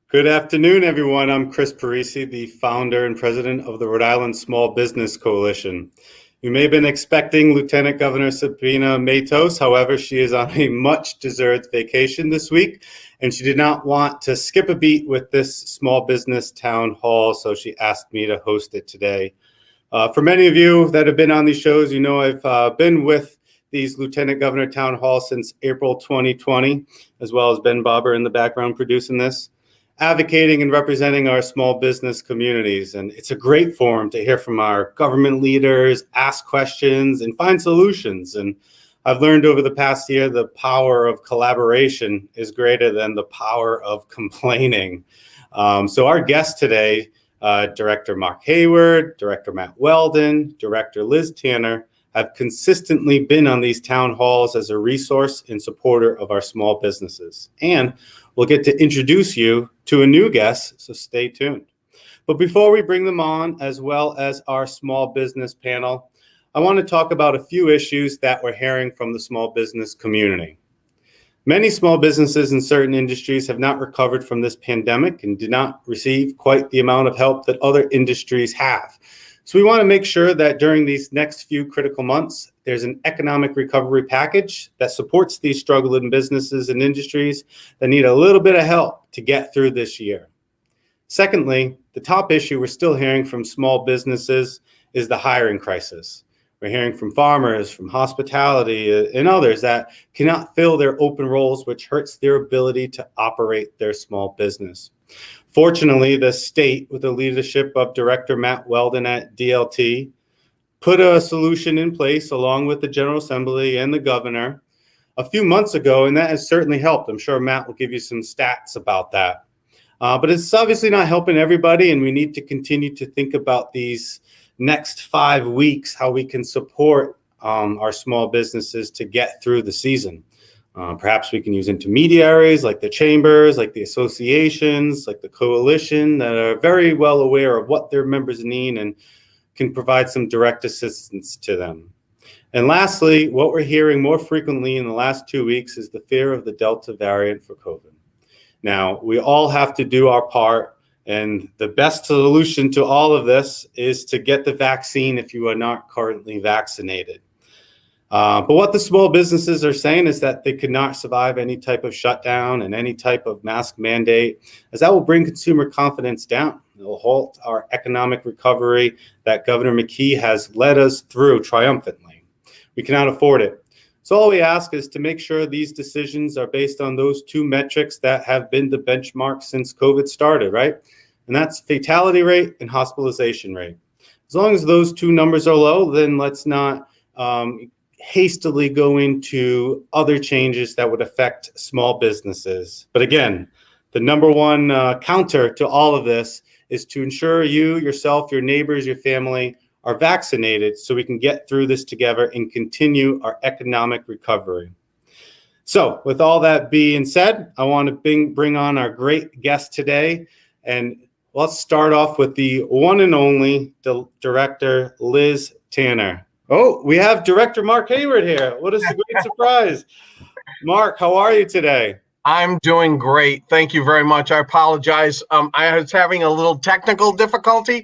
Good afternoon, everyone. I'm Chris Parisi, the founder and president of the Rhode Island Small Business Coalition. You may have been expecting Lieutenant Governor Sabina Matos. However, she is on a much-deserved vacation this week, and she did not want to skip a beat with this small business town hall, so she asked me to host it today. For many of you that have been on these shows, you know I've been with these Lieutenant Governor Town Hall since April 2020, as well as Ben Bobber in the background producing this, advocating and representing our small business communities. And it's a great forum to hear from our government leaders, ask questions, and find solutions. And I've learned over the past year the power of collaboration is greater than the power of complaining. So our guests today, Director Mark Hayward, Director Matt Weldon, Director Liz Tanner, have consistently been on these town halls as a resource and supporter of our small businesses. And we'll get to introduce you to a new guest, so stay tuned. But before we bring them on, as well as our small business panel, I want to talk about a few issues that we're hearing from the small business community. Many small businesses in certain industries have not recovered from this pandemic and did not receive quite the amount of help that other industries have. So we want to make sure that during these next few critical months, there's an economic recovery package that supports these struggling businesses and industries that need a little bit of help to get through this year. Secondly, the top issue we're still hearing from small businesses is the hiring crisis. We're hearing from farmers, from hospitality, and others that cannot fill their open roles, which hurts their ability to operate their small business. Fortunately, the state, with the leadership of Director Matt Weldon at DLT, put a solution in place along with the General Assembly and the governor a few months ago, and that has certainly helped. I'm sure Matt will give you some stats about that. But it's obviously not helping everybody, and we need to continue to think about these next 5 weeks, how we can support our small businesses to get through the season. Perhaps we can use intermediaries like the chambers, like the associations, like the coalition that are very well aware of what their members need and can provide some direct assistance to them. And lastly, what we're hearing more frequently in the last 2 weeks is the fear of the Delta variant for COVID. Now, we all have to do our part, and the best solution to all of this is to get the vaccine if you are not currently vaccinated. But what the small businesses are saying is that they could not survive any type of shutdown and any type of mask mandate, as that will bring consumer confidence down. It will halt our economic recovery that Governor McKee has led us through triumphantly. We cannot afford it. So all we ask is to make sure these decisions are based on those two metrics that have been the benchmark since COVID started, right? And that's fatality rate and hospitalization rate. As long as those two numbers are low, then let's not hastily go into other changes that would affect small businesses. But again, the number one counter to all of this is to ensure you, yourself, your neighbors, your family are vaccinated so we can get through this together and continue our economic recovery. So with all that being said, I want to bring on our great guest today. And let's start off with the one and only Director Liz Tanner. Oh, we have Director Mark Hayward here. What a great surprise. Mark, how are you today? I'm doing great. Thank you very much. I apologize. I was having a little technical difficulty.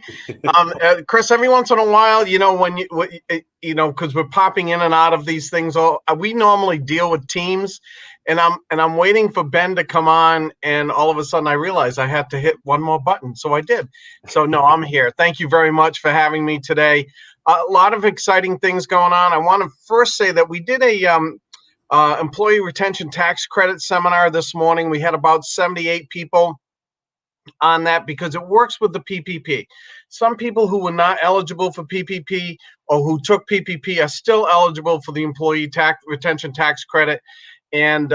Chris, every once in a while, because we're popping in and out of these things, we normally deal with teams, and I'm waiting for Ben to come on, and all of a sudden I realized I had to hit one more button, so I did. So no, I'm here. Thank you very much for having me today. A lot of exciting things going on. I want to first say that we did a employee retention tax credit seminar this morning. We had about 78 people on that because it works with the PPP. Some people who were not eligible for PPP or who took PPP are still eligible for the employee retention tax credit. And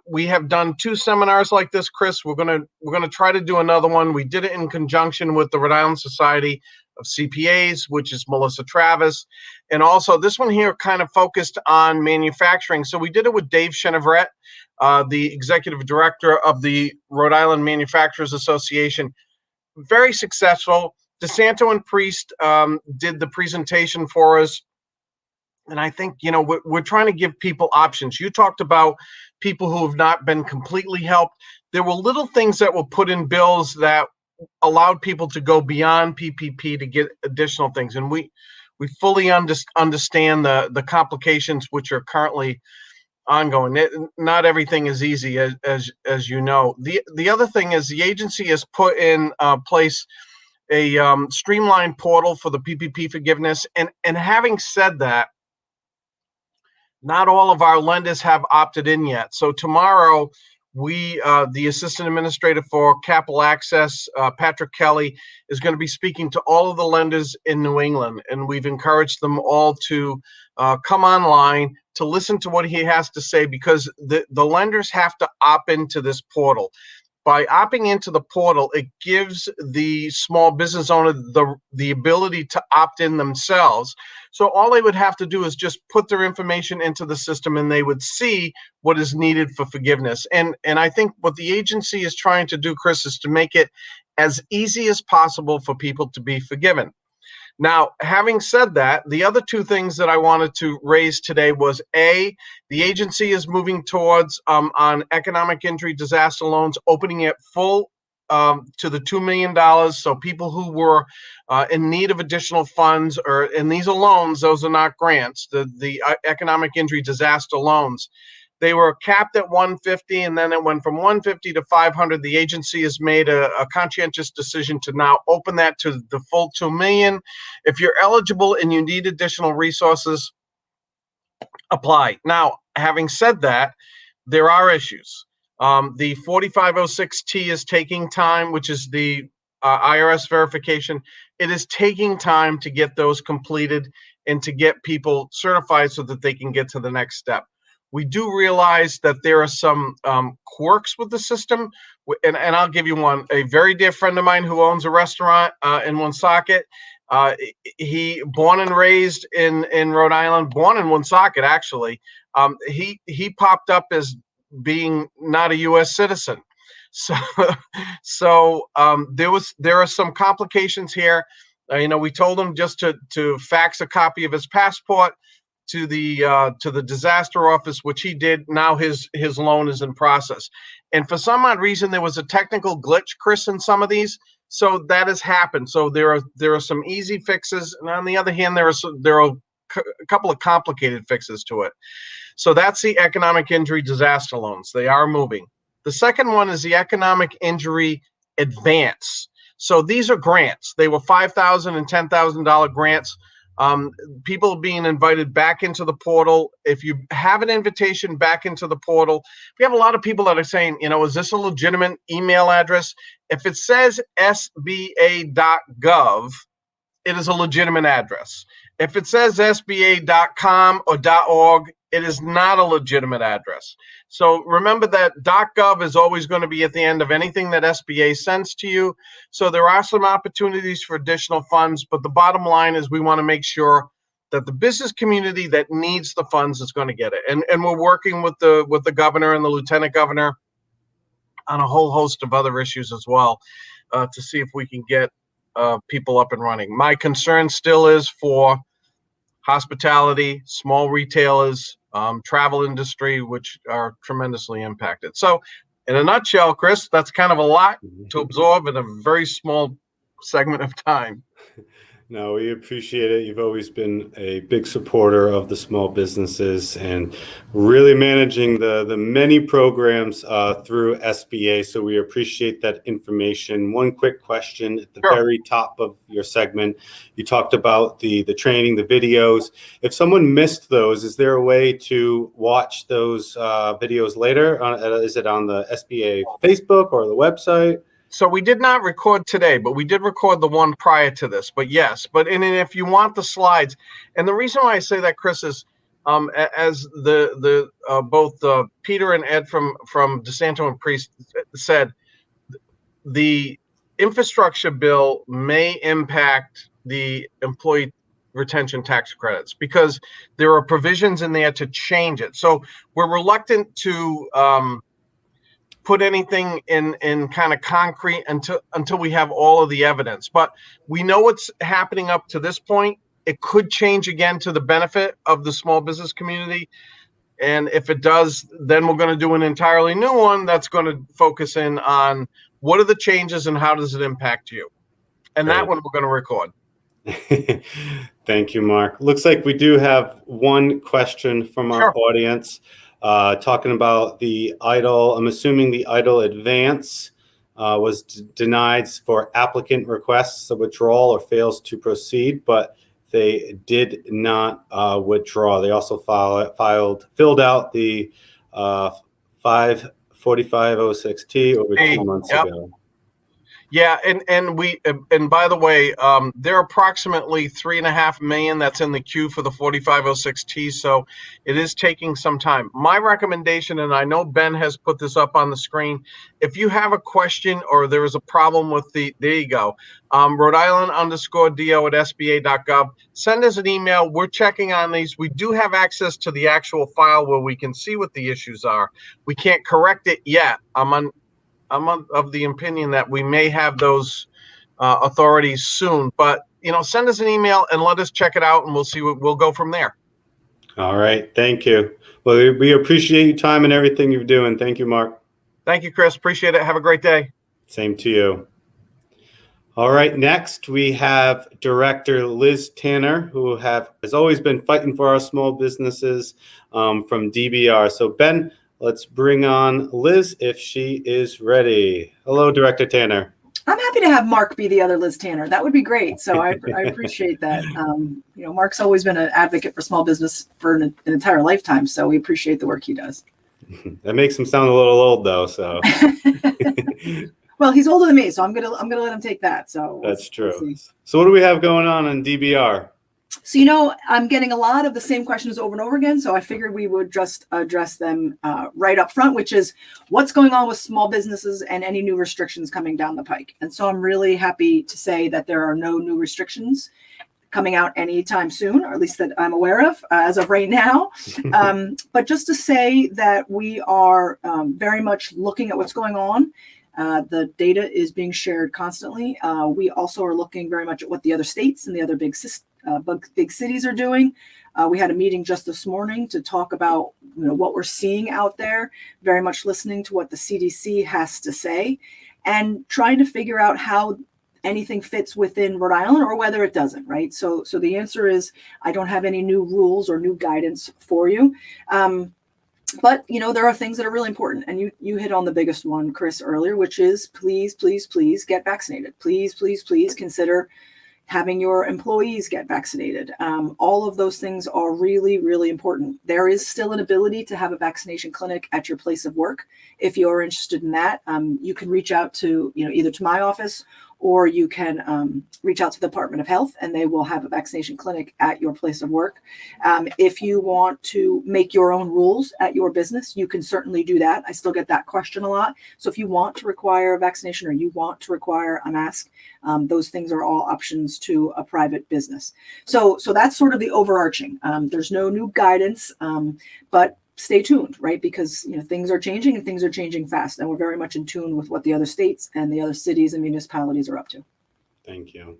we have done 2 seminars like this, Chris. We're gonna try to do another one. We did it in conjunction with the Rhode Island Society of CPAs, which is Melissa Travis. And also this one here kind of focused on manufacturing. So we did it with Dave Chenevret, the executive director of the Rhode Island Manufacturers Association. Very successful. DeSanto and Priest did the presentation for us. And I think, we're trying to give people options. You talked about people who have not been completely helped. There were little things that were put in bills that allowed people to go beyond PPP to get additional things. And we fully understand the complications which are currently ongoing. Not everything is easy, as you know. The other thing is the agency has put in place a streamlined portal for the PPP forgiveness. And having said that, not all of our lenders have opted in yet. So tomorrow, the assistant administrator for Capital Access, Patrick Kelly, is going to be speaking to all of the lenders in New England. And we've encouraged them all to come online to listen to what he has to say, because the lenders have to opt into this portal. By opting into the portal, it gives the small business owner the ability to opt in themselves. So all they would have to do is just put their information into the system, and they would see what is needed for forgiveness. And I think what the agency is trying to do, Chris, is to make it as easy as possible for people to be forgiven. Now, having said that, the other two things that I wanted to raise today was the agency is moving towards on economic injury disaster loans, opening it full to the $2 million. So people who were in need of additional funds, and these are loans, those are not grants, the economic injury disaster loans. They were capped at 150, and then it went from 150 to 500. The agency has made a conscientious decision to now open that to the full 2 million. If you're eligible and you need additional resources, apply. Now, having said that, there are issues. The 4506T is taking time, which is the IRS verification. It is taking time to get those completed and to get people certified so that they can get to the next step. We do realize that there are some quirks with the system, and I'll give you one. A very dear friend of mine who owns a restaurant in Woonsocket, he born and raised in Rhode Island, born in Woonsocket actually. He popped up as being not a U.S. citizen, so there are some complications here. We told him just to fax a copy of his passport to the disaster office, which he did. Now his loan is in process, and for some odd reason there was a technical glitch, Chris, in some of these, so that has happened. So there are some easy fixes, and on the other hand, there are a couple of complicated fixes to it. So that's the economic injury disaster loans. They are moving. The second one is the economic injury advance. So these are grants. They were $5,000 and $10,000 grants. People being invited back into the portal. If you have an invitation back into the portal, we have a lot of people that are saying, is this a legitimate email address? If it says sba.gov, it is a legitimate address. If it says sba.com or .org, it is not a legitimate address. So remember that .gov is always going to be at the end of anything that SBA sends to you. So there are some opportunities for additional funds, but the bottom line is we want to make sure that the business community that needs the funds is going to get it. And we're working with the governor and the lieutenant governor on a whole host of other issues as well to see if we can get people up and running. My concern still is for hospitality, small retailers, travel industry, which are tremendously impacted. So in a nutshell, Chris, that's kind of a lot to absorb in a very small segment of time. No, we appreciate it. You've always been a big supporter of the small businesses and really managing the many programs through SBA. So we appreciate that information. One quick question at the very top of your segment. You talked about the training, the videos. If someone missed those, is there a way to watch those videos later? Is it on the SBA Facebook or the website? So we did not record today, but we did record the one prior to this. But yes, and if you want the slides, and the reason why I say that, Chris, is as both Peter and Ed from DeSanto and Priest said, the infrastructure bill may impact the employee retention tax credits because there are provisions in there to change it. So we're reluctant to put anything in kind of concrete until we have all of the evidence. But we know what's happening up to this point. It could change again to the benefit of the small business community. And if it does, then we're going to do an entirely new one that's going to focus in on what are the changes and how does it impact you. And Great. that one we're going to record. Thank you, Mark. Looks like we do have one question from our audience talking about the EIDL. I'm assuming the EIDL advance was denied for applicant requests a withdrawal or fails to proceed, but they did not withdraw. They also filled out the 54506T over 2 months ago. Yeah, and by the way, there are approximately 3.5 million that's in the queue for the 4506T, so it is taking some time. My recommendation, and I know Ben has put this up on the screen, if you have a question or there is a problem with there you go, Rhode Island_DO@SBA.gov, send us an email. We're checking on these. We do have access to the actual file where we can see what the issues are. We can't correct it yet. I'm of the opinion that we may have those authorities soon, but send us an email and let us check it out, and we'll see we'll go from there. All right, thank you. Well, we appreciate your time and everything you're doing. Thank you, Mark. Thank you, Chris. Appreciate it. Have a great day. Same to you. All right, next we have Director Liz Tanner, who has always been fighting for our small businesses from DBR. So Ben, let's bring on Liz if she is ready. Hello, Director Tanner. I'm happy to have Mark be the other Liz Tanner. That would be great. So I appreciate that. Mark's always been an advocate for small business for an entire lifetime. So we appreciate the work he does. That makes him sound a little old, though. So. Well, he's older than me, so I'm gonna let him take that. So that's true. So what do we have going on DBR? So, I'm getting a lot of the same questions over and over again. So I figured we would just address them right up front, which is what's going on with small businesses and any new restrictions coming down the pike. And so I'm really happy to say that there are no new restrictions coming out anytime soon, or at least that I'm aware of as of right now. But just to say that we are very much looking at what's going on. The data is being shared constantly. We also are looking very much at what the other states and the other big cities are doing. We had a meeting just this morning to talk about what we're seeing out there, very much listening to what the CDC has to say and trying to figure out how anything fits within Rhode Island or whether it doesn't, right? So the answer is I don't have any new rules or new guidance for you. But, there are things that are really important. And you hit on the biggest one, Chris, earlier, which is please, please, please get vaccinated. Please, please, please consider having your employees get vaccinated. All of those things are really, really important. There is still an ability to have a vaccination clinic at your place of work. If you're interested in that, you can reach out to, either to my office or you can reach out to the Department of Health and they will have a vaccination clinic at your place of work. If you want to make your own rules at your business, you can certainly do that. I still get that question a lot. So if you want to require a vaccination or you want to require a mask, those things are all options to a private business. So that's sort of the overarching. There's no new guidance, but stay tuned, right? Because things are changing and things are changing fast, and we're very much in tune with what the other states and the other cities and municipalities are up to. Thank you.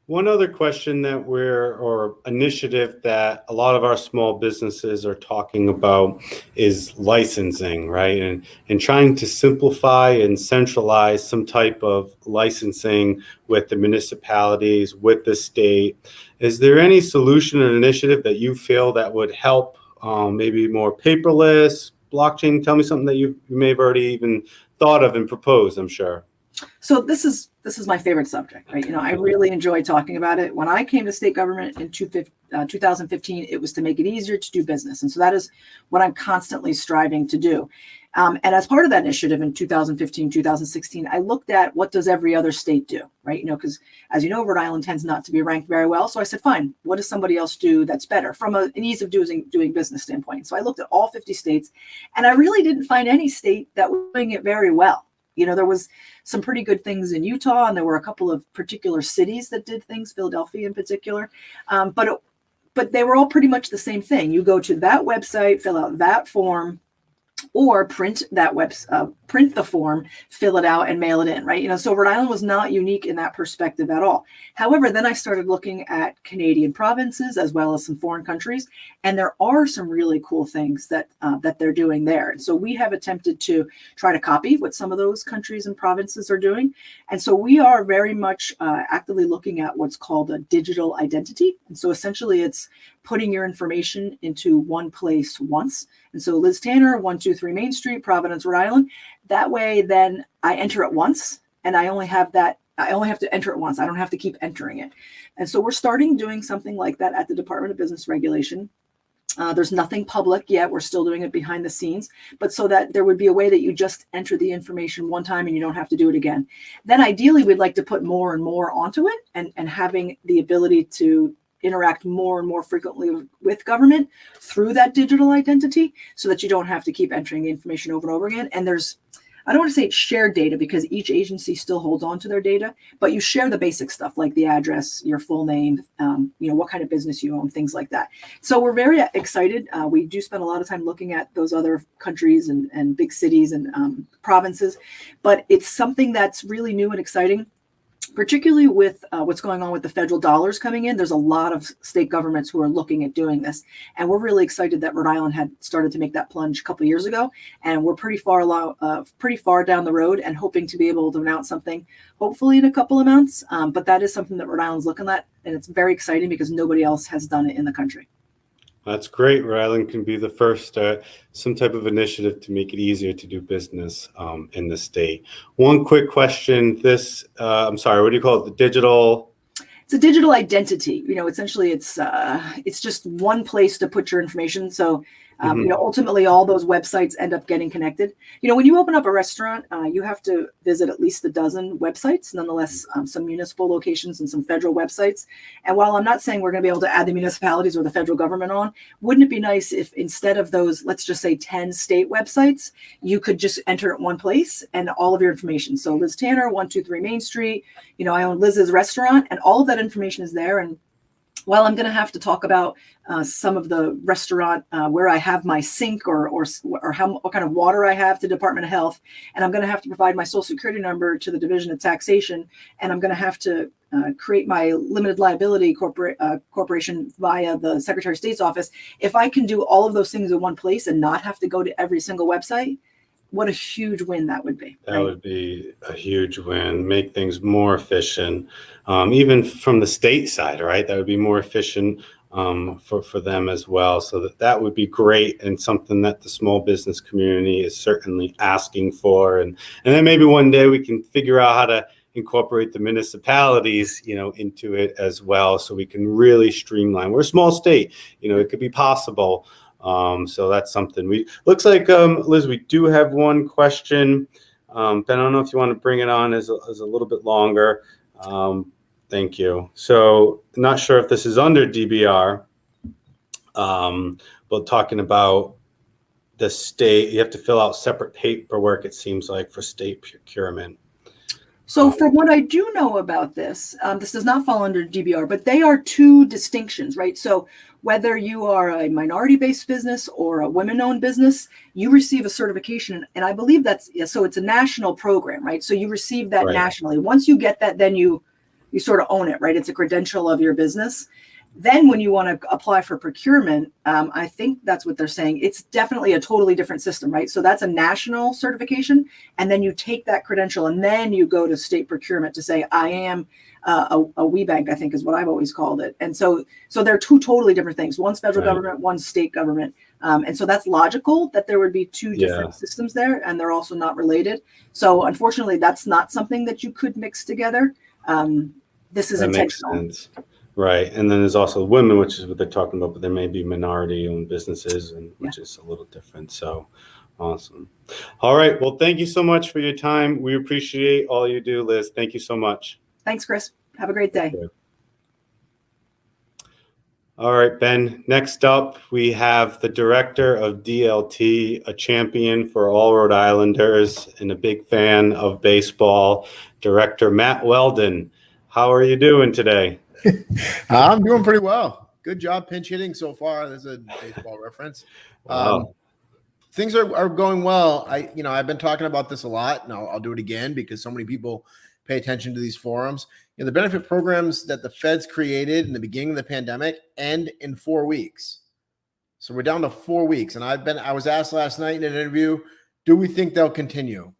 One other question or initiative that a lot of our small businesses are talking about is licensing, right? And trying to simplify and centralize some type of licensing with the municipalities, with the state. Is there any solution or initiative that you feel that would help? Maybe more paperless, blockchain? Tell me something that you may have already even thought of and proposed, I'm sure. So this is my favorite subject, right? I really enjoy talking about it. When I came to state government in 2015, it was to make it easier to do business. And so that is what I'm constantly striving to do. And as part of that initiative in 2015, 2016, I looked at what does every other state do, right? Because as you know, Rhode Island tends not to be ranked very well. So I said, fine, what does somebody else do that's better from an ease of doing business standpoint? So I looked at all 50 states and I really didn't find any state that was doing it very well. There was some pretty good things in Utah, and there were a couple of particular cities that did things, Philadelphia in particular. But they were all pretty much the same thing. You go to that website, fill out that form, or print the form, fill it out, and mail it in, right? So Rhode Island was not unique in that perspective at all. However, then I started looking at Canadian provinces as well as some foreign countries, and there are some really cool things that they're doing there. And so we have attempted to try to copy what some of those countries and provinces are doing. And so we are very much actively looking at what's called a digital identity. And so essentially it's putting your information into one place once. And so Liz Tanner, 123 Main Street, Providence, Rhode Island. That way, then I enter it once, and I only have to enter it once. I don't have to keep entering it. And so we're starting doing something like that at the Department of Business Regulation. There's nothing public yet. We're still doing it behind the scenes, but so that there would be a way that you just enter the information one time and you don't have to do it again. Then ideally, we'd like to put more and more onto it, and having the ability to interact more and more frequently with government through that digital identity, so that you don't have to keep entering the information over and over again. And I don't want to say it's shared data, because each agency still holds on to their data, but you share the basic stuff like the address, your full name, what kind of business you own, things like that. So we're very excited. We do spend a lot of time looking at those other countries and big cities and provinces, but it's something that's really new and exciting. Particularly with what's going on with the federal dollars coming in. There's a lot of state governments who are looking at doing this. And we're really excited that Rhode Island had started to make that plunge a couple of years ago. And we're pretty far down the road and hoping to be able to announce something, hopefully in a couple of months. But that is something that Rhode Island's looking at. And it's very exciting because nobody else has done it in the country. That's great. Rhode Island can be the first, some type of initiative to make it easier to do business in the state. One quick question. I'm sorry, what do you call it? The digital? It's a digital identity. Essentially it's just one place to put your information. So, ultimately all those websites end up getting connected. When you open up a restaurant, you have to visit at least a dozen websites, nonetheless, some municipal locations and some federal websites. And while I'm not saying we're going to be able to add the municipalities or the federal government on, wouldn't it be nice if instead of those, let's just say 10 state websites, you could just enter it in one place and all of your information. So Liz Tanner, 123 Main Street, I own Liz's restaurant, and all of that information is there. And while I'm going to have to talk about some of the restaurant where I have my sink or what kind of water I have to Department of Health, and I'm going to have to provide my social security number to the Division of Taxation, and I'm going to have to create my limited liability corporation via the Secretary of State's office. If I can do all of those things in one place and not have to go to every single website, what a huge win that would be. That would be a huge win, make things more efficient, even from the state side, right? That would be more efficient for them as well. So that would be great, and something that the small business community is certainly asking for. And then maybe one day we can figure out how to incorporate the municipalities, into it as well, so we can really streamline. We're a small state, it could be possible. So that's something looks like, Liz, we do have one question. Ben, I don't know if you want to bring it on as a little bit longer. Thank you. So not sure if this is under DBR, but talking about the state, you have to fill out separate paperwork, it seems like, for state procurement. So from what I do know about this, this does not fall under DBR, but they are two distinctions, right? So whether you are a minority-based business or a women-owned business, you receive a certification. And I believe so it's a national program, right? So you receive that nationally. Once you get that, then you sort of own it, right? It's a credential of your business. Then when you want to apply for procurement, I think that's what they're saying. It's definitely a totally different system, right? So that's a national certification. And then you take that credential and then you go to state procurement to say, I am a WeBank, I think is what I've always called it. And so they're two totally different things. One's federal government, one's state government. And so that's logical that there would be two different systems there, and they're also not related. So unfortunately, that's not something that you could mix together. This is intentional. Makes sense. Right. And then there's also women, which is what they're talking about, but there may be minority-owned businesses, which is a little different. So awesome. All right. Well, thank you so much for your time. We appreciate all you do, Liz. Thank you so much. Thanks, Chris. Have a great day. All right, Ben. Next up, we have the director of DLT, a champion for all Rhode Islanders and a big fan of baseball, Director Matt Weldon. How are you doing today? I'm doing pretty well. Good job pinch hitting so far. There's a baseball reference. Wow. Things are going well. I've been talking about this a lot, and I'll do it again because so many people pay attention to these forums. The benefit programs that the feds created in the beginning of the pandemic end in 4 weeks. So we're down to 4 weeks. And I was asked last night in an interview, do we think they'll continue?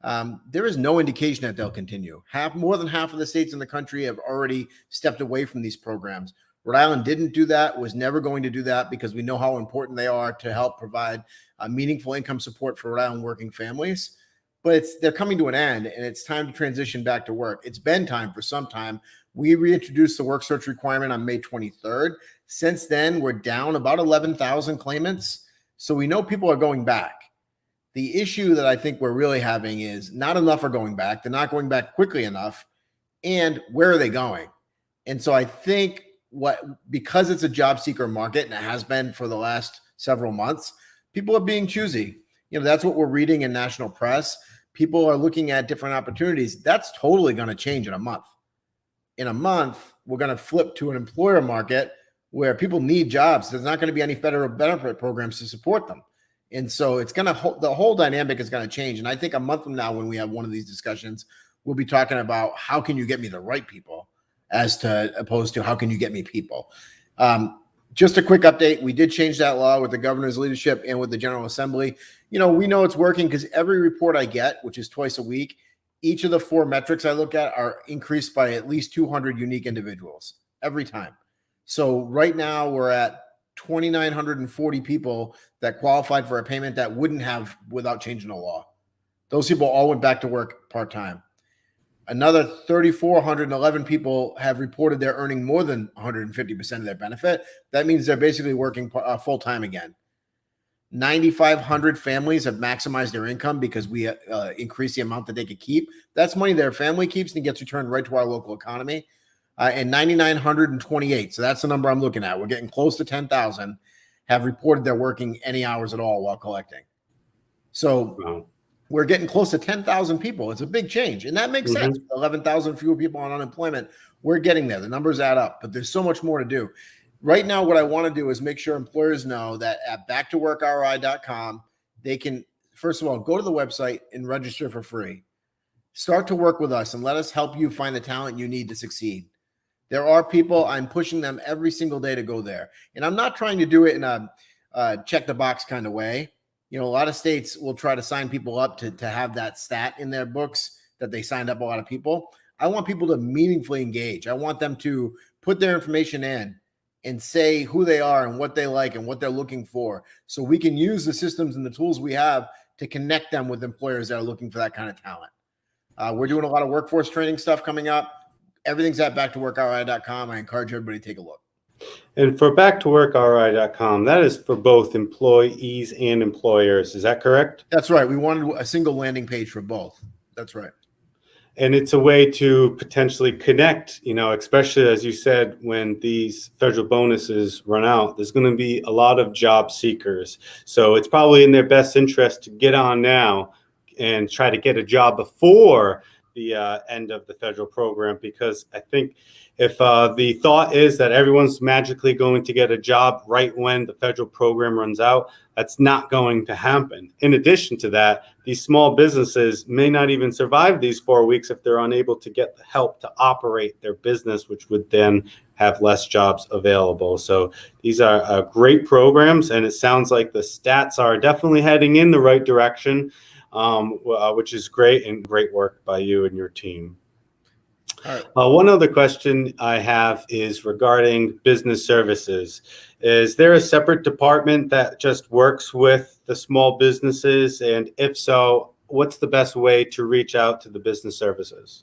There is no indication that they'll continue. More than half of the states in the country have already stepped away from these programs. Rhode Island didn't do that, was never going to do that because we know how important they are to help provide meaningful income support for Rhode Island working families. But they're coming to an end, and it's time to transition back to work. It's been time for some time. We reintroduced the work search requirement on May 23rd. Since then, we're down about 11,000 claimants. So we know people are going back. The issue that I think we're really having is not enough are going back. They're not going back quickly enough. And where are they going? And so I think because it's a job seeker market, and it has been for the last several months, people are being choosy. That's what we're reading in national press. People are looking at different opportunities. That's totally going to change in a month. In a month, we're going to flip to an employer market where people need jobs. There's not going to be any federal benefit programs to support them. And so the whole dynamic is going to change. And I think a month from now, when we have one of these discussions, we'll be talking about how can you get me the right people opposed to how can you get me people. Just a quick update. We did change that law with the governor's leadership and with the General Assembly. We know it's working because every report I get, which is twice a week, each of the 4 metrics I look at are increased by at least 200 unique individuals every time. So right now we're at 2,940 people that qualified for a payment that wouldn't have without changing the law. Those people all went back to work part-time. Another 3,411 people have reported they're earning more than 150% of their benefit. That means they're basically working full-time again. 9,500 families have maximized their income because we increase the amount that they could keep. That's money their family keeps and gets returned right to our local economy. And 9,928, so that's the number I'm looking at. We're getting close to 10,000 have reported they're working any hours at all while collecting. So we're getting close to 10,000 people. It's a big change, and that makes sense. 11,000 fewer people on unemployment. We're getting there. The numbers add up, but there's so much more to do. Right now, what I want to do is make sure employers know that at backtoworkri.com, they can, first of all, go to the website and register for free. Start to work with us and let us help you find the talent you need to succeed. There are people, I'm pushing them every single day to go there. And I'm not trying to do it in a check the box kind of way. A lot of states will try to sign people up to have that stat in their books that they signed up a lot of people. I want people to meaningfully engage. I want them to put their information in and say who they are and what they like and what they're looking for. So we can use the systems and the tools we have to connect them with employers that are looking for that kind of talent. We're doing a lot of workforce training stuff coming up. Everything's at backtoworkri.com. I encourage everybody to take a look. And for backtoworkri.com, that is for both employees and employers. Is that correct? That's right. We wanted a single landing page for both. That's right. And it's a way to potentially connect, especially as you said, when these federal bonuses run out, there's going to be a lot of job seekers. So it's probably in their best interest to get on now and try to get a job before the end of the federal program, because I think if the thought is that everyone's magically going to get a job right when the federal program runs out, that's not going to happen. In addition to that, these small businesses may not even survive these 4 weeks if they're unable to get the help to operate their business, which would then have less jobs available. So these are great programs, and it sounds like the stats are definitely heading in the right direction, which is great, and great work by you and your team. All right. One other question I have is regarding business services. Is there a separate department that just works with the small businesses? And if so, what's the best way to reach out to the business services?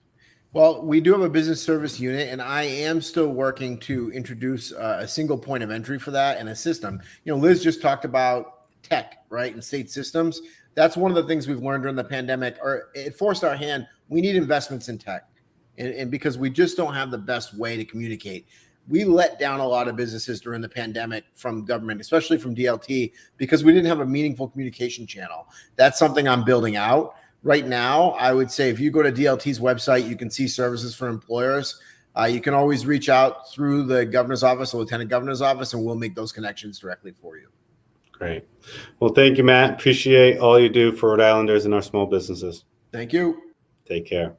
Well, we do have a business service unit, and I am still working to introduce a single point of entry for that and a system. Liz just talked about tech, right, and state systems. That's one of the things we've learned during the pandemic, or it forced our hand. We need investments in tech. And because we just don't have the best way to communicate. We let down a lot of businesses during the pandemic from government, especially from DLT, because we didn't have a meaningful communication channel. That's something I'm building out. Right now, I would say if you go to DLT's website, you can see services for employers. You can always reach out through the governor's office or lieutenant governor's office, and we'll make those connections directly for you. Great. Well, thank you, Matt. Appreciate all you do for Rhode Islanders and our small businesses. Thank you. Take care.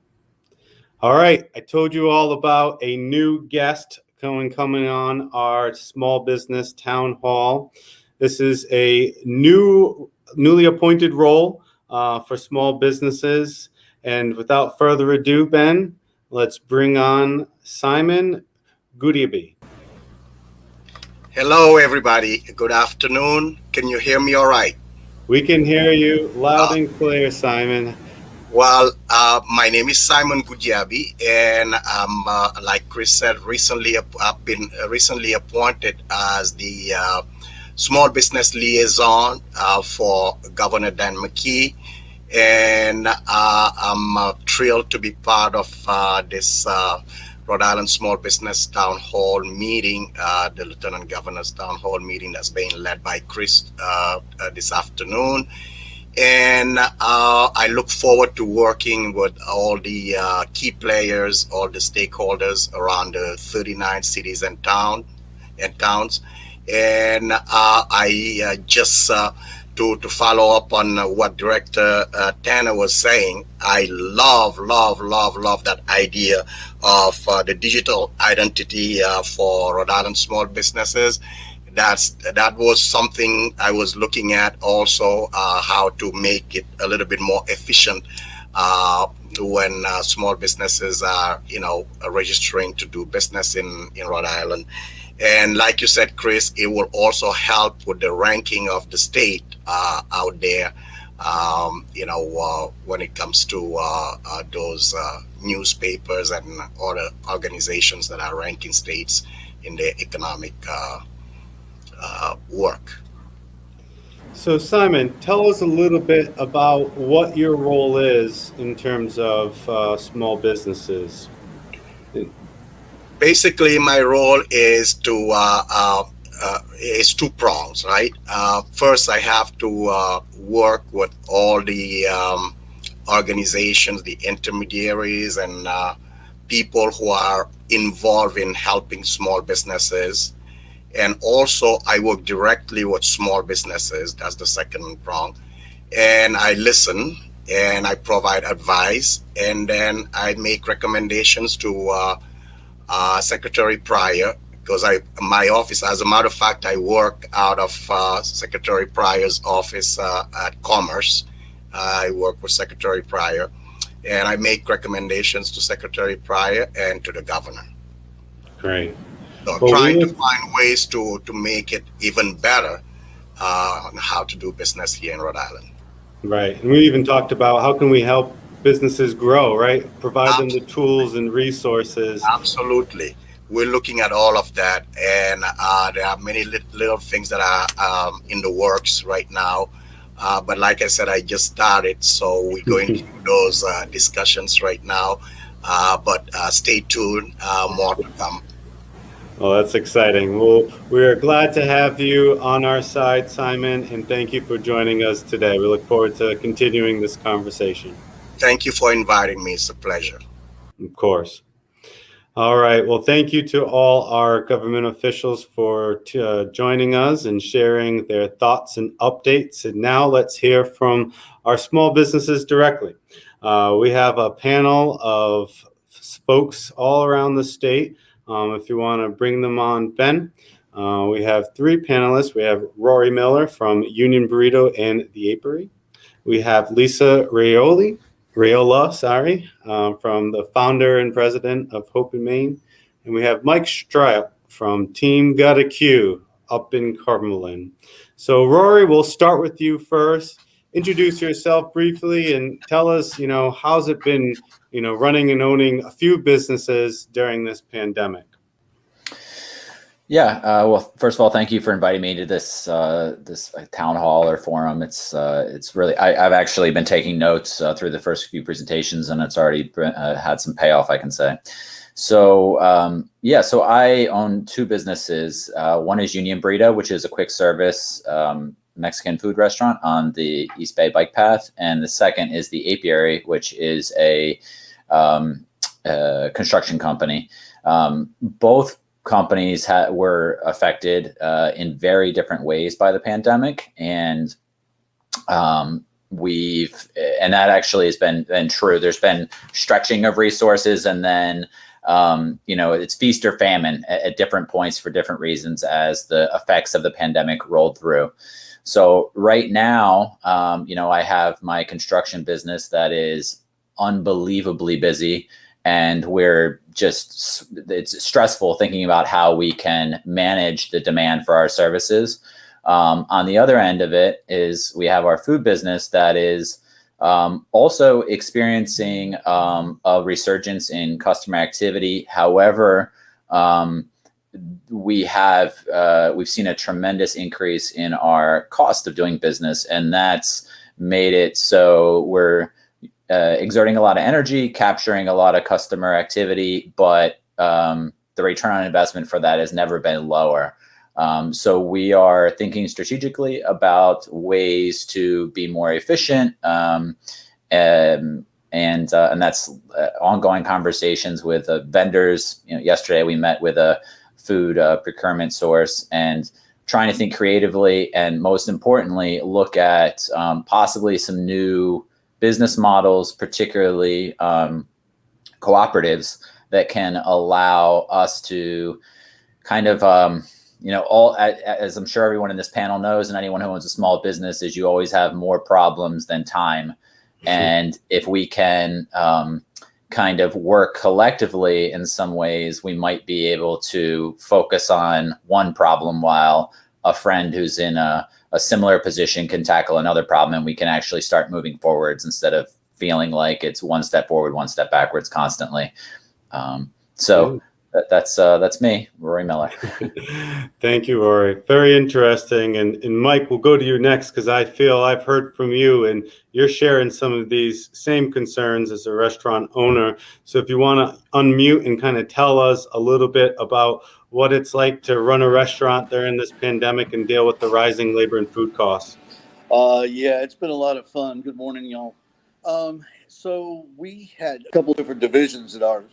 All right. I told you all about a new guest coming on our small business town hall. This is a newly appointed role for small businesses. And without further ado, Ben, let's bring on Simon Goodiaby. Hello, everybody. Good afternoon. Can you hear me all right? We can hear you loud and clear, Simon. Well, my name is Simon Goodiaby, and I'm, like Chris said, I've been recently appointed as the small business liaison for Governor Dan McKee, and I'm thrilled to be part of this Rhode Island Small Business Town Hall meeting, the Lieutenant Governor's Town Hall meeting that's being led by Chris this afternoon. And I look forward to working with all the key players, all the stakeholders around the 39 cities and towns. And I just to follow up on what Director Tanner was saying, I love that idea of the digital identity for Rhode Island small businesses. That was something I was looking at also, how to make it a little bit more efficient when small businesses are, registering to do business in Rhode Island. And like you said, Chris, it will also help with the ranking of the state out there, when it comes to those newspapers and other organizations that are ranking states in their economic work. So Simon, tell us a little bit about what your role is in terms of small businesses. Basically, my role is is two prongs, right? First, I have to work with all the organizations, the intermediaries, and people who are involved in helping small businesses. And also, I work directly with small businesses. That's the second prong. And I listen and I provide advice, and then I make recommendations to Secretary Pryor, because my office, as a matter of fact, I work out of Secretary Pryor's office at Commerce. I work with Secretary Pryor, and I make recommendations to Secretary Pryor and to the governor. Great. So trying to find ways to make it even better on how to do business here in Rhode Island. Right. And we even talked about how can we help businesses grow, right? Provide them the tools and resources. Absolutely. We're looking at all of that. And there are many little things that are in the works right now. But like I said, I just started. So we're going through those discussions right now. But stay tuned. More to come. Well, that's exciting. Well, we're glad to have you on our side, Simon, and thank you for joining us today. We look forward to continuing this conversation. Thank you for inviting me. It's a pleasure. Of course. All right. Well, thank you to all our government officials for joining us and sharing their thoughts and updates. And now let's hear from our small businesses directly. We have a panel of folks all around the state. If you want to bring them on, Ben, we have three panelists. We have Rory Miller from Union Burrito and the Apiary. We have Lisa Raiola, from the founder and president of Hope in Maine. And we have Mike Stryle from Team Got a Q up in Cumberland. So Rory, we'll start with you first. Introduce yourself briefly and tell us, how's it been, running and owning a few businesses during this pandemic? Yeah. Well, first of all, thank you for inviting me to this town hall or forum. It's really, I've actually been taking notes through the first few presentations, and it's already had some payoff, I can say. So so I own two businesses. One is Union Burrito, which is a quick service Mexican food restaurant on the East Bay bike path, and the second is the Apiary, which is a construction company. Both companies were affected in very different ways by the pandemic, and that actually has been true. There's been stretching of resources, and then it's feast or famine at different points for different reasons as the effects of the pandemic rolled through. So right now, I have my construction business that is unbelievably busy, and it's stressful thinking about how we can manage the demand for our services. On the other end of it is we have our food business that is also experiencing a resurgence in customer activity. However, we've seen a tremendous increase in our cost of doing business, and that's made it so we're exerting a lot of energy, capturing a lot of customer activity, but the return on investment for that has never been lower. So we are thinking strategically about ways to be more efficient, and that's ongoing conversations with vendors. Yesterday we met with a food procurement source and trying to think creatively, and most importantly, look at possibly some new business models, particularly cooperatives, that can allow us to kind of as I'm sure everyone in this panel knows, and anyone who owns a small business, is you always have more problems than time. And if we can kind of work collectively in some ways, we might be able to focus on one problem while a friend who's in a similar position can tackle another problem, and we can actually start moving forwards instead of feeling like it's one step forward, one step backwards constantly. That's me, Rory Miller. Thank you, Rory. Very interesting. And Mike, we'll go to you next, because I feel I've heard from you and you're sharing some of these same concerns as a restaurant owner. So if you want to unmute and kind of tell us a little bit about what it's like to run a restaurant during this pandemic and deal with the rising labor and food costs. Yeah, it's been a lot of fun. Good morning, y'all. So we had a couple different divisions in our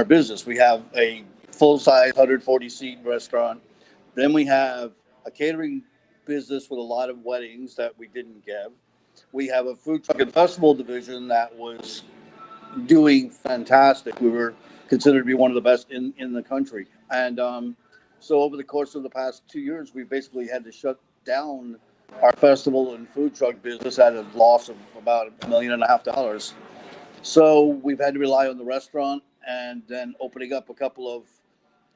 business. We have a full-size 140-seat restaurant. Then we have a catering business with a lot of weddings that we didn't give. We have a food truck and festival division that was doing fantastic. We were considered to be one of the best in the country. And so over the course of the past 2 years, we basically had to shut down our festival and food truck business at a loss of about $1.5 million. So we've had to rely on the restaurant and then opening up a couple of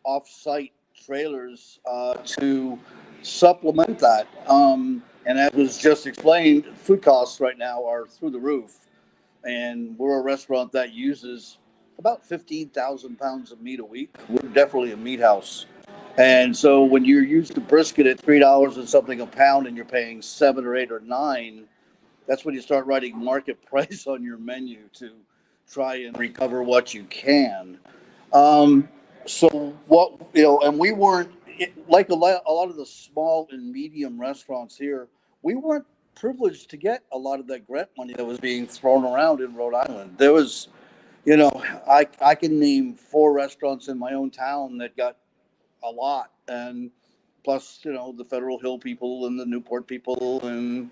off-site trailers to supplement that. And as was just explained, food costs right now are through the roof. And we're a restaurant that uses about 15,000 pounds of meat a week. We're definitely a meat house. And so when you're used to brisket at $3 and something a pound and you're paying $7 or $8 or $9, that's when you start writing market price on your menu to try and recover what you can. So what, and we weren't, like a lot of the small and medium restaurants here, we weren't privileged to get a lot of that grant money that was being thrown around in Rhode Island. There was, I can name 4 restaurants in my own town that got a lot, and plus, the Federal Hill people and the Newport people, and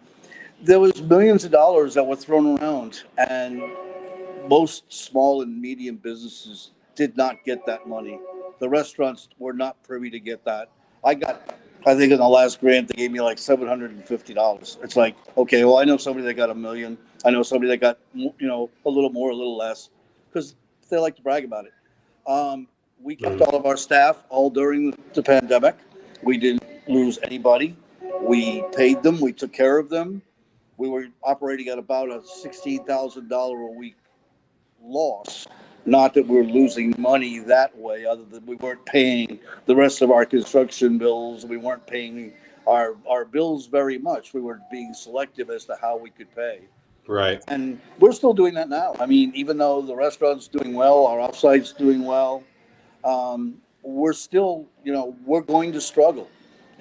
there was millions of dollars that were thrown around, and most small and medium businesses did not get that money. The restaurants were not privy to get that. I think in the last grant, they gave me like $750. It's like, okay, well, I know somebody that got $1 million. I know somebody that got, a little more, a little less, because they like to brag about it. We kept all of our staff all during the pandemic. We didn't lose anybody. We paid them. We took care of them. We were operating at about a $16,000 a week loss. Not that we're losing money that way, other than we weren't paying the rest of our construction bills. We weren't paying our bills very much. We were being selective as to how we could pay. Right. And we're still doing that now. I mean, even though the restaurant's doing well, our offsite's doing well, we're still, we're going to struggle.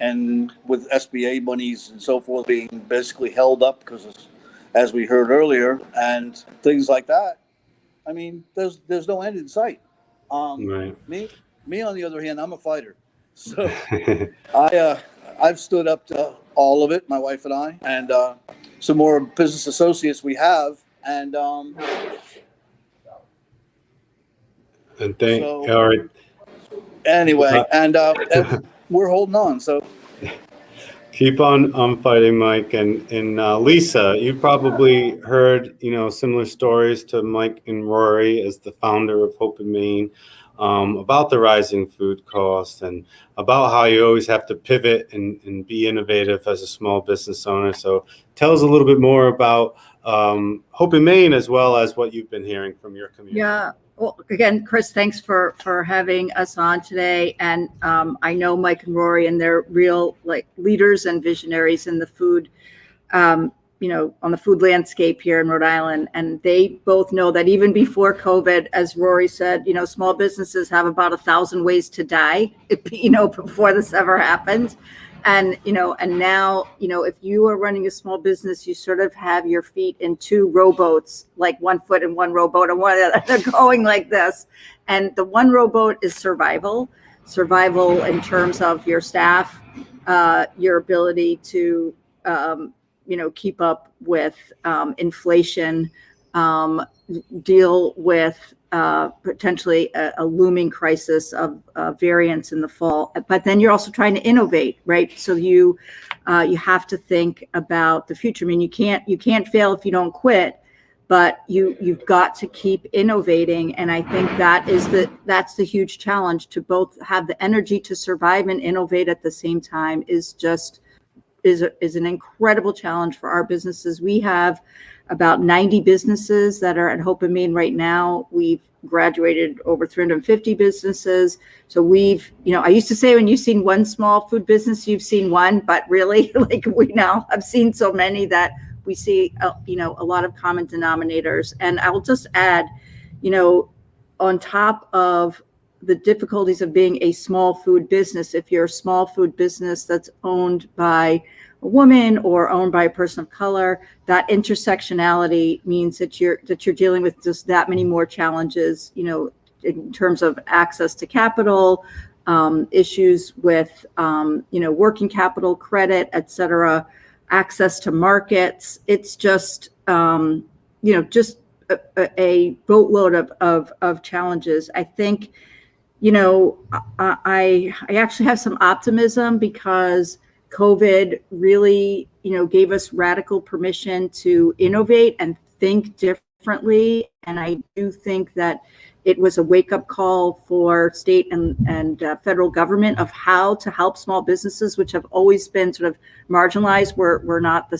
And with SBA monies and so forth being basically held up because, as we heard earlier, and things like that, I mean, there's no end in sight. Right. Me, on the other hand, I'm a fighter. So I've stood up to all of it, my wife and I, and some more business associates we have. And all so right. anyway, and we're holding on. So Keep on fighting, Mike. And Lisa, you've probably heard, similar stories to Mike and Rory as the founder of Hope in Maine, about the rising food costs and about how you always have to pivot and be innovative as a small business owner. So tell us a little bit more about Hope in Maine, as well as what you've been hearing from your community. Yeah. Well, again, Chris, thanks for having us on today. And I know Mike and Rory, and they're real leaders and visionaries in the food, on the food landscape here in Rhode Island. And they both know that even before COVID, as Rory said, small businesses have about 1,000 ways to die, before this ever happened. And, and now, if you are running a small business, you sort of have your feet in two rowboats, like one foot in one rowboat and one other. They're going like this. And the one rowboat is survival in terms of your staff, your ability to, keep up with inflation, deal with potentially a looming crisis of variants in the fall. But then you're also trying to innovate, right? So you have to think about the future. I mean, you can't fail if you don't quit, but you've got to keep innovating. And I think that's the huge challenge, to both have the energy to survive and innovate at the same time is an incredible challenge for our businesses. We have about 90 businesses that are at Hope in Maine right now. We've graduated over 350 businesses. So I used to say, when you've seen one small food business, you've seen one, but really, we now have seen so many that we see, a lot of common denominators. And I'll just add, on top of the difficulties of being a small food business, if you're a small food business that's owned by a woman or owned by a person of color, that intersectionality means that you're dealing with just that many more challenges, in terms of access to capital, issues with, working capital, credit, et cetera, access to markets. It's just, just a boatload of challenges. I think, I actually have some optimism, because COVID really, gave us radical permission to innovate and think differently. And I do think that it was a wake-up call for state and federal government of how to help small businesses, which have always been sort of marginalized. We're not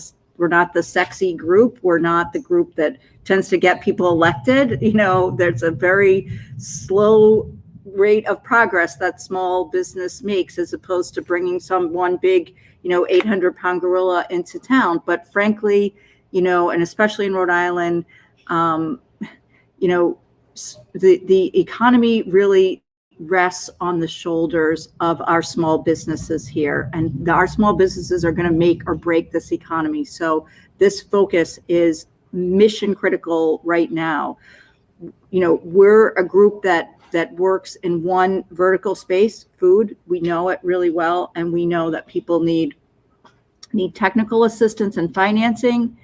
the sexy group. We're not the group that tends to get people elected. There's a very slow rate of progress that small business makes, as opposed to bringing one big, 800-pound gorilla into town. But frankly, and especially in Rhode Island, the economy really rests on the shoulders of our small businesses here, and our small businesses are going to make or break this economy. So this focus is mission critical right now. We're a group that works in one vertical space, food. We know it really well, and we know that people need technical assistance and financing.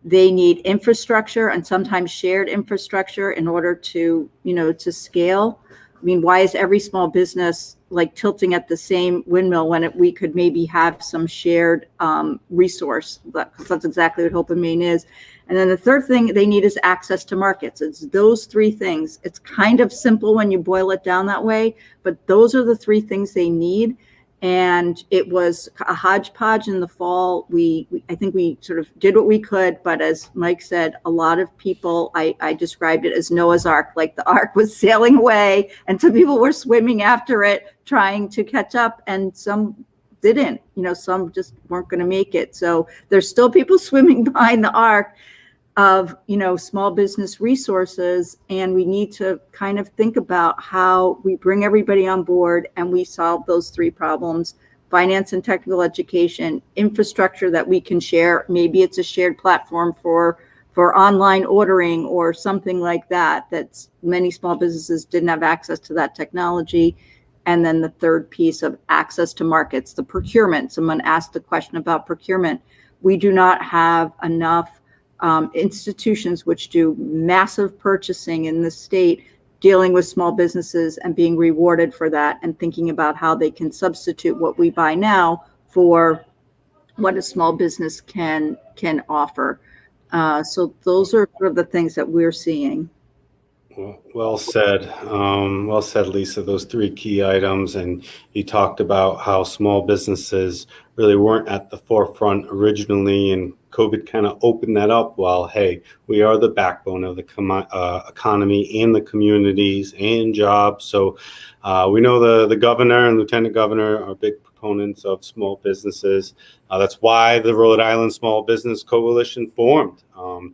They need infrastructure, and sometimes shared infrastructure, in order to scale. I mean, why is every small business tilting at the same windmill when we could maybe have some shared resource? Because that's exactly what Hope in Maine is. And then the third thing they need is access to markets. It's those three things. It's kind of simple when you boil it down that way, but those are the three things they need. And it was a hodgepodge in the fall. I think we sort of did what we could, but as Mike said, a lot of people, I described it as Noah's Ark, like the Ark was sailing away and some people were swimming after it, trying to catch up, and some didn't, some just weren't going to make it. So there's still people swimming behind the Ark of, small business resources. And we need to kind of think about how we bring everybody on board and we solve those three problems: finance and technical education, infrastructure that we can share. Maybe it's a shared platform for online ordering or something like that, that's many small businesses didn't have access to that technology. And then the third piece of access to markets, the procurement. Someone asked the question about procurement. We do not have enough institutions which do massive purchasing in the state, dealing with small businesses and being rewarded for that, and thinking about how they can substitute what we buy now for what a small business can offer. So those are sort of the things that we're seeing. Well said. Well said, Lisa. Those three key items. And you talked about how small businesses really weren't at the forefront originally, and COVID kind of opened that up. Well, hey, we are the backbone of the economy and the communities and jobs. So we know the governor and lieutenant governor are big proponents of small businesses. That's why the Rhode Island Small Business Coalition formed,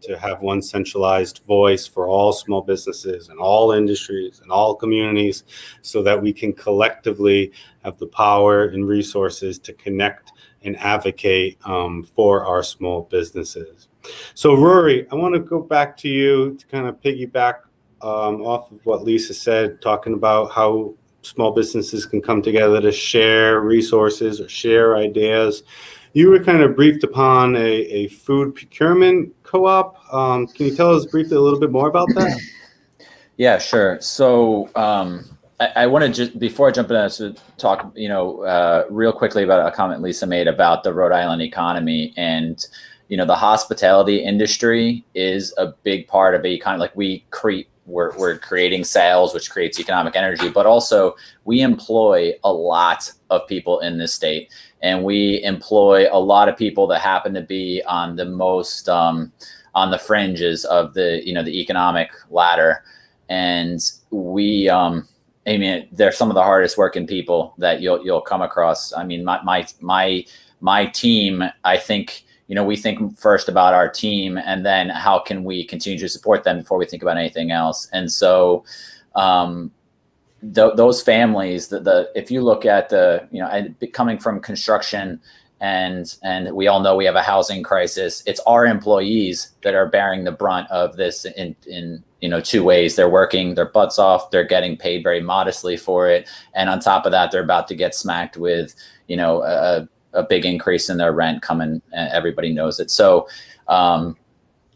to have one centralized voice for all small businesses and all industries and all communities, so that we can collectively have the power and resources to connect and advocate for our small businesses. So Rory, I want to go back to you to kind of piggyback off of what Lisa said, talking about how small businesses can come together to share resources or share ideas. You were kind of briefed upon a food procurement co-op. Can you tell us briefly a little bit more about that? Yeah, sure. So I want to just, before I jump into this, to talk, real quickly about a comment Lisa made about the Rhode Island economy. And, the hospitality industry is a big part of the economy. Like we're creating sales, which creates economic energy, but also we employ a lot of people in this state, and we employ a lot of people that happen to be on the most on the fringes of the the economic ladder. And we they're some of the hardest working people that you'll come across. I mean, my team, I think, we think first about our team, and then how can we continue to support them before we think about anything else. And so those families, if you look at coming from construction, and we all know we have a housing crisis, it's our employees that are bearing the brunt of this in two ways. They're working their butts off, they're getting paid very modestly for it, and on top of that, they're about to get smacked with a big increase in their rent coming, and everybody knows it. So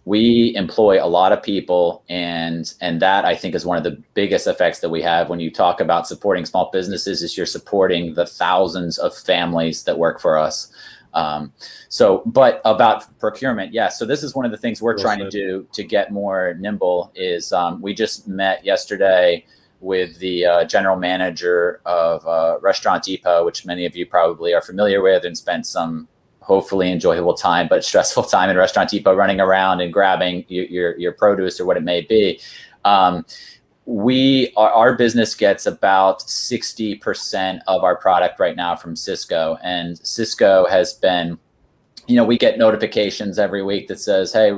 we employ a lot of people, and that, I think, is one of the biggest effects that we have when you talk about supporting small businesses, is you're supporting the thousands of families that work for us. But about procurement, yeah. So this is one of the things we're trying to do to get more nimble is we just met yesterday with the general manager of Restaurant Depot, which many of you probably are familiar with, and spent some hopefully enjoyable time, but stressful time in Restaurant Depot, running around and grabbing your produce or what it may be. Our business gets about 60% of our product right now from Cisco, and Cisco has been, we get notifications every week that says, hey,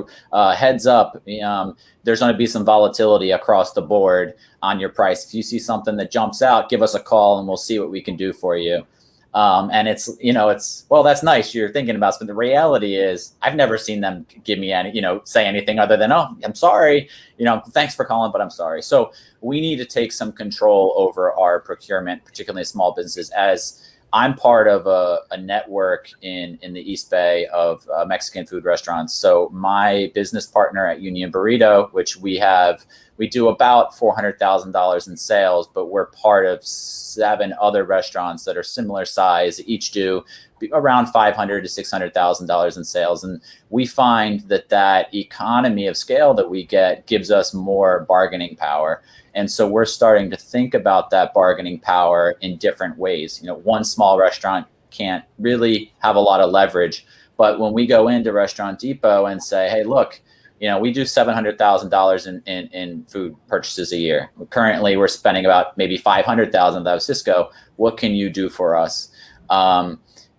heads up, there's going to be some volatility across the board on your price. If you see something that jumps out, give us a call and we'll see what we can do for you. And it's, well, that's nice, you're thinking about it, but the reality is I've never seen them give me any, say anything other than, oh, I'm sorry, thanks for calling, but I'm sorry. So we need to take some control over our procurement, particularly small businesses, as I'm part of a network in the East Bay of Mexican food restaurants. So my business partner at Union Burrito, which we do about $400,000 in sales, but we're part of 7 other restaurants that are similar size, each do around $500,000 to $600,000 in sales. And we find that economy of scale that we get gives us more bargaining power. And so we're starting to think about that bargaining power in different ways. One small restaurant can't really have a lot of leverage, but when we go into Restaurant Depot and say, hey, look, we do $700,000 in food purchases a year. Currently, we're spending about maybe $500,000 of that with Cisco. What can you do for us?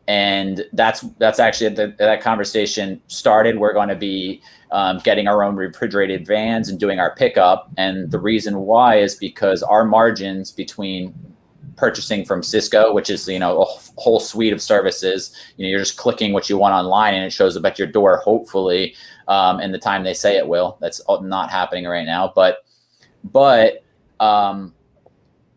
And that's actually that conversation started. We're going to be getting our own refrigerated vans and doing our pickup. And the reason why is because our margins between purchasing from Cisco, which is, a whole suite of services, you're just clicking what you want online and it shows up at your door, hopefully, in the time they say it will. That's not happening right now. But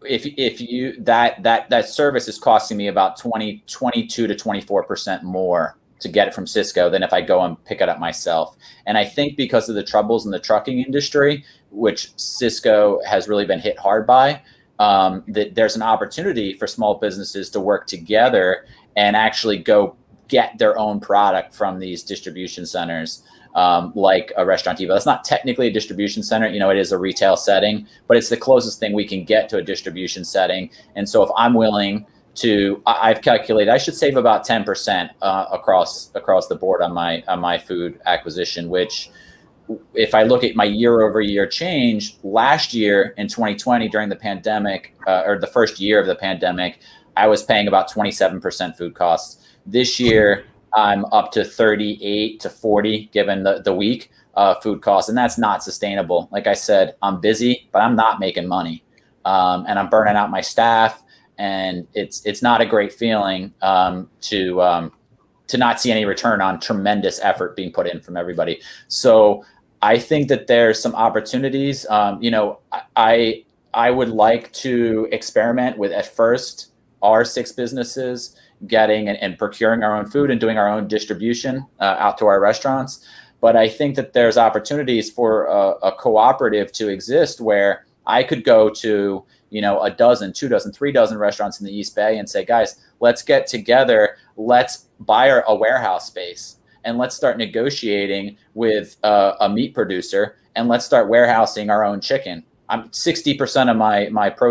if you that service is costing me about 22 to 24% more to get it from Cisco than if I go and pick it up myself. And I think because of the troubles in the trucking industry, which Cisco has really been hit hard by, that there's an opportunity for small businesses to work together and actually go get their own product from these distribution centers, like a Restaurant Depot. That's not technically a distribution center, it is a retail setting, but it's the closest thing we can get to a distribution setting. And so if I'm willing to, I've calculated I should save about 10% across the board on my food acquisition, which, if I look at my year-over-year change, last year in 2020 during the pandemic, or the first year of the pandemic, I was paying about 27% food costs. This year, I'm up to 38 to 40 given the week food costs, and that's not sustainable. Like I said, I'm busy, but I'm not making money, and I'm burning out my staff, and it's not a great feeling to not see any return on tremendous effort being put in from everybody. So I think that there's some opportunities. I would like to experiment with, at first, our 6 businesses getting and procuring our own food and doing our own distribution out to our restaurants. But I think that there's opportunities for a cooperative to exist where I could go to, a dozen, 2 dozen, 3 dozen restaurants in the East Bay and say, guys, let's get together. Let's buy a warehouse space and let's start negotiating with a meat producer and let's start warehousing our own chicken. 60% of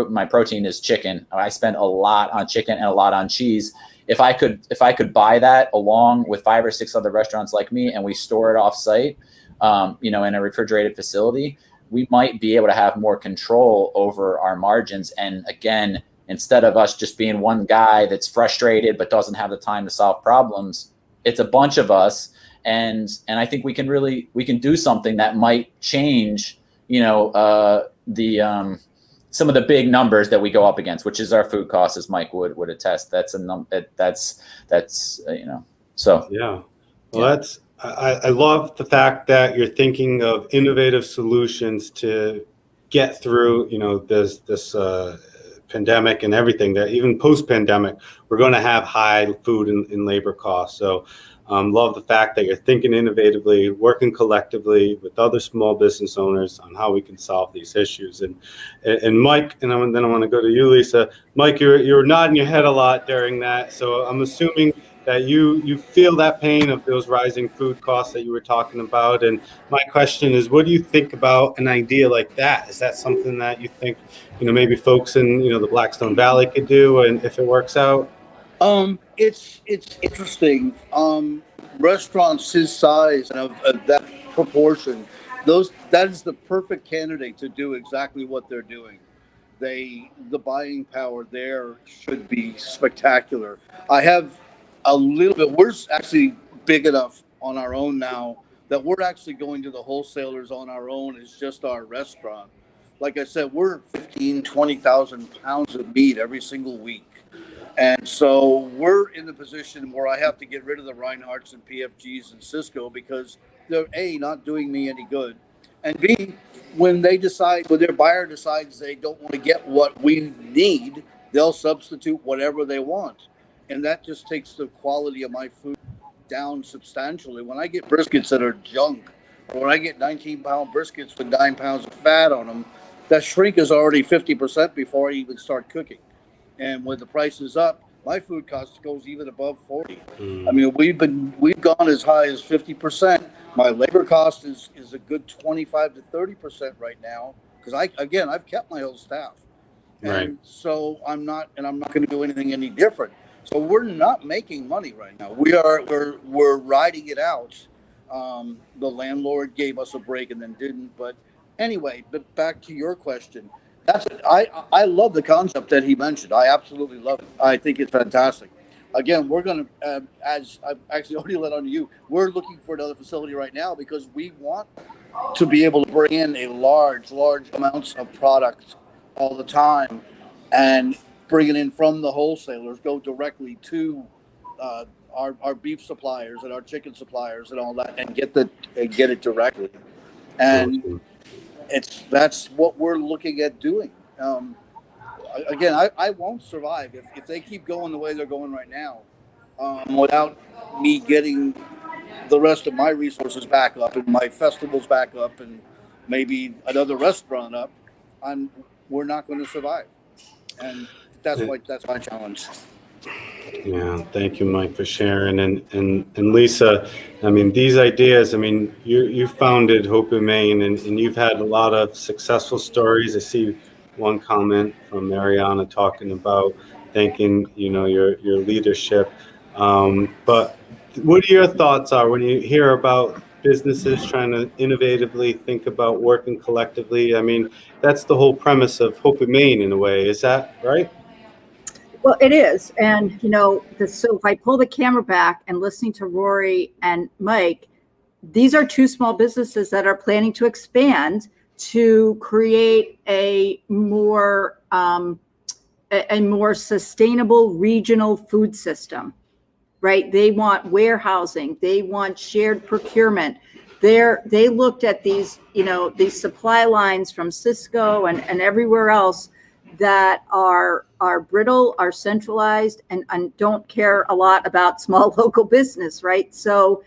my protein is chicken. I spend a lot on chicken and a lot on cheese. If I could buy that along with 5 or 6 other restaurants like me, and we store it off site, in a refrigerated facility, we might be able to have more control over our margins. And again, instead of us just being one guy that's frustrated but doesn't have the time to solve problems, it's a bunch of us. And I think we can do something that might change, some of the big numbers that we go up against, which is our food costs, as Mike would attest. That's so. Yeah. Well, I love the fact that you're thinking of innovative solutions to get through, this pandemic and everything, that even post-pandemic, we're going to have high food and labor costs. So love the fact that you're thinking innovatively, working collectively with other small business owners on how we can solve these issues. And Mike, and then I want to go to you, Lisa. Mike, you're nodding your head a lot during that. So I'm assuming that you feel that pain of those rising food costs that you were talking about. And my question is, what do you think about an idea like that? Is that something that you think, maybe folks in, the Blackstone Valley could do, and if it works out? It's interesting. Restaurants his size and of that proportion, that is the perfect candidate to do exactly what they're doing. The buying power there should be spectacular. I have a little bit. We're actually big enough on our own now that we're actually going to the wholesalers on our own as just our restaurant. Like I said, we're 20,000 pounds of meat every single week. And so we're in the position where I have to get rid of the Reinhardts and PFGs and Cisco because they're A, not doing me any good. And B, when their buyer decides they don't want to get what we need, they'll substitute whatever they want. And that just takes the quality of my food down substantially. When I get briskets that are junk, or when I get 19-pound briskets with 9 pounds of fat on them, that shrink is already 50% before I even start cooking. And when the price is up, my food cost goes even above 40. I mean, we've gone as high as 50%. My labor cost is a good 25 to 30% right now because I've kept my whole staff, and right. So I'm not going to do anything any different. So we're not making money right now. We're riding it out. The landlord gave us a break and then didn't. But anyway, but back to your question. I love the concept that he mentioned. I absolutely love it. I think it's fantastic. Again, we're going to, as I've actually already let on to you, we're looking for another facility right now because we want to be able to bring in a large amounts of product all the time and bring it in from the wholesalers, go directly to our beef suppliers and our chicken suppliers and all that, and get it directly. And that's what we're looking at doing. again, I won't survive if they keep going the way they're going right now, without me getting the rest of my resources back up and my festivals back up and maybe another restaurant up. We're not going to survive, and that's my challenge. Yeah, thank you, Mike, for sharing. And Lisa, I mean, these ideas, I mean, you founded Hope in Maine, and you've had a lot of successful stories. I see one comment from Mariana talking about thanking, your leadership. But what are your thoughts are when you hear about businesses trying to innovatively think about working collectively? I mean, that's the whole premise of Hope in Maine in a way. Is that right? Well, it is. And, so if I pull the camera back and listening to Rory and Mike, these are two small businesses that are planning to expand to create a more sustainable regional food system, right? They want warehousing. They want shared procurement. They looked at these, these supply lines from Cisco and everywhere else that are brittle, are centralized, and don't care a lot about small local business, right? So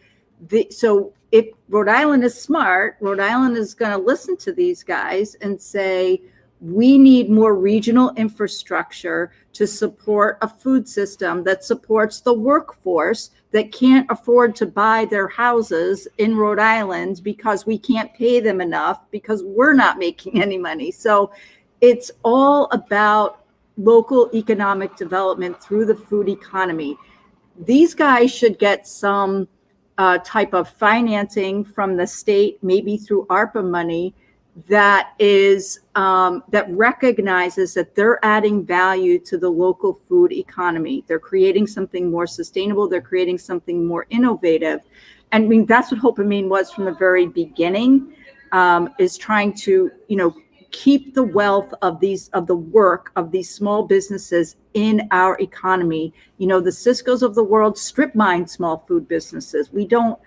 if Rhode Island is smart, Rhode Island is going to listen to these guys and say, we need more regional infrastructure to support a food system that supports the workforce that can't afford to buy their houses in Rhode Island because we can't pay them enough because we're not making any money. So it's all about local economic development through the food economy. These guys should get some type of financing from the state, maybe through ARPA money, that recognizes that they're adding value to the local food economy. They're creating something more sustainable. They're creating something more innovative. I mean, that's what Hope in Maine was from the very beginning, is trying to, keep the wealth of the work of these small businesses in our economy. The Ciscos of the world strip mine small food businesses. We don't,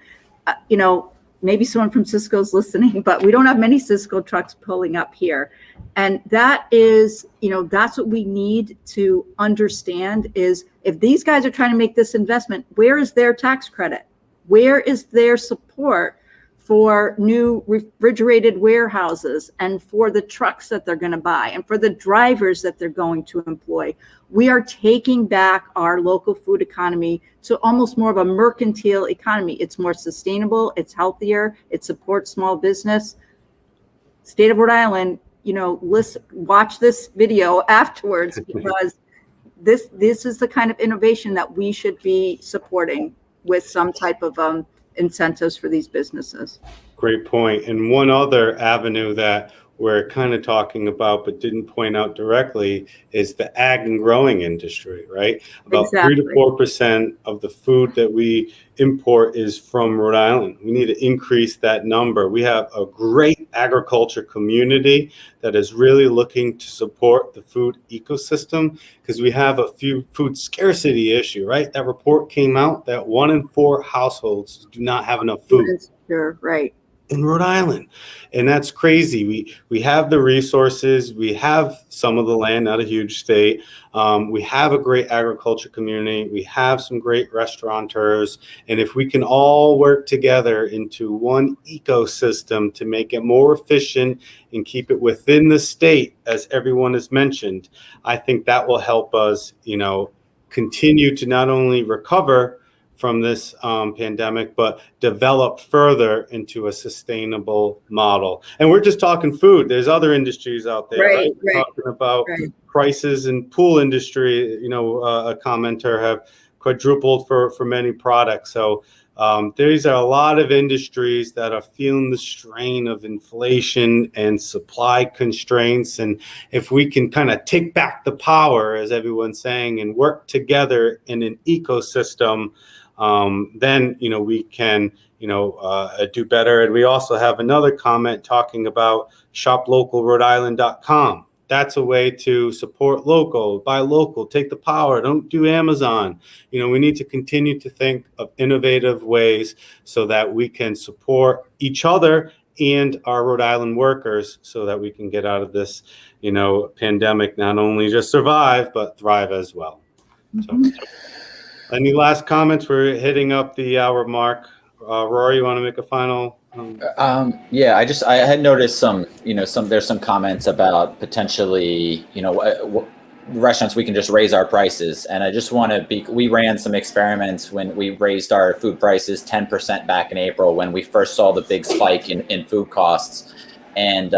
maybe someone from Cisco's listening, but we don't have many Cisco trucks pulling up here. And that is, that's what we need to understand is if these guys are trying to make this investment, where is their tax credit? Where is their support for new refrigerated warehouses and for the trucks that they're going to buy and for the drivers that they're going to employ? We are taking back our local food economy to almost more of a mercantile economy. It's more sustainable, it's healthier, it supports small business. State of Rhode Island, watch this video afterwards because this is the kind of innovation that we should be supporting with some type of incentives for these businesses. Great point. And one other avenue that we're kind of talking about but didn't point out directly is the ag and growing industry, right? About Exactly. 3 to 4% of the food that we import is from Rhode Island. We need to increase that number. We have a great agriculture community that is really looking to support the food ecosystem because we have a few food scarcity issue, right? That report came out that 1 in 4 households do not have enough food. Sure, right. In Rhode Island. And that's crazy. We have the resources, we have some of the land, not a huge state. We have a great agriculture community, we have some great restaurateurs. And if we can all work together into one ecosystem to make it more efficient and keep it within the state, as everyone has mentioned, I think that will help us, continue to not only recover from this pandemic, but develop further into a sustainable model. And we're just talking food. There's other industries out there, right? We're talking about prices in pool industry. A commenter have quadrupled for many products. So there's a lot of industries that are feeling the strain of inflation and supply constraints. And if we can kind of take back the power, as everyone's saying, and work together in an ecosystem, then we can do better. And we also have another comment talking about shoplocalrhodeisland.com. That's a way to support local, buy local, take the power, don't do Amazon. We need to continue to think of innovative ways so that we can support each other and our Rhode Island workers so that we can get out of this, pandemic, not only just survive, but thrive as well. So, any last comments? We're hitting up the hour mark. Rory, you want to make a final? Yeah, I had noticed there's some comments about potentially, restaurants, we can just raise our prices. And I just want to we ran some experiments when we raised our food prices 10% back in April, when we first saw the big spike in food costs. And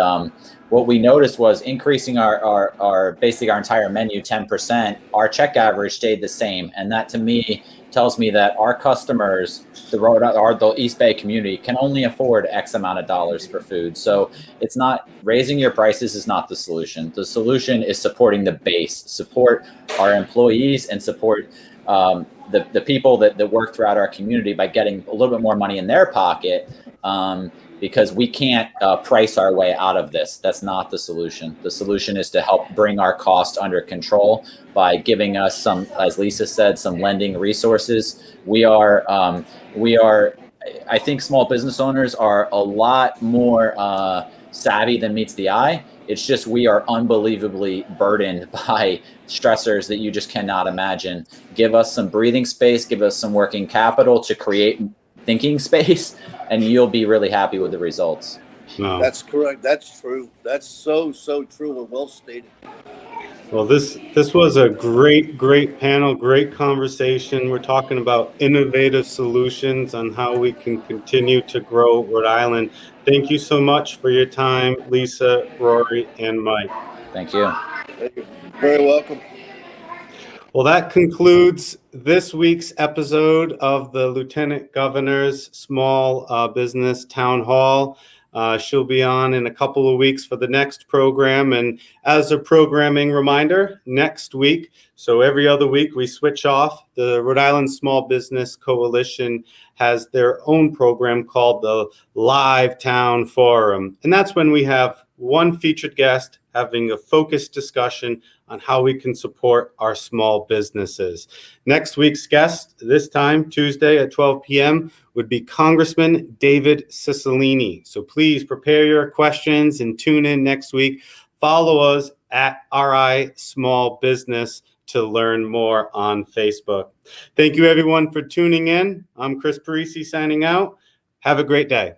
what we noticed was increasing our basically our entire menu 10%, our check average stayed the same. And that to me tells me that our customers, the East Bay community, can only afford X amount of dollars for food. So it's not, raising your prices is not the solution. The solution is supporting the base, support our employees, and support the people that work throughout our community by getting a little bit more money in their pocket. Because we can't price our way out of this. That's not the solution. The solution is to help bring our cost under control by giving us some, as Lisa said, some lending resources. We are, I think small business owners are a lot more savvy than meets the eye. It's just we are unbelievably burdened by stressors that you just cannot imagine. Give us some breathing space, give us some working capital to create thinking space, and you'll be really happy with the results. No. That's correct. That's true. That's so true and well stated. Well, this was a great panel, great conversation. We're talking about innovative solutions on how we can continue to grow Rhode Island. Thank you so much for your time, Lisa, Rory, and Mike. Thank you. You're very welcome. Well, that concludes this week's episode of the Lieutenant Governor's Small Business Town Hall. She'll be on in a couple of weeks for the next program. And as a programming reminder, next week, so every other week we switch off, the Rhode Island Small Business Coalition has their own program called the Live Town Forum. And that's when we have one featured guest having a focused discussion on how we can support our small businesses. Next week's guest, this time, Tuesday at 12 p.m., would be Congressman David Cicilline. So please prepare your questions and tune in next week. Follow us at RI Small Business to learn more on Facebook. Thank you, everyone, for tuning in. I'm Chris Parisi signing out. Have a great day.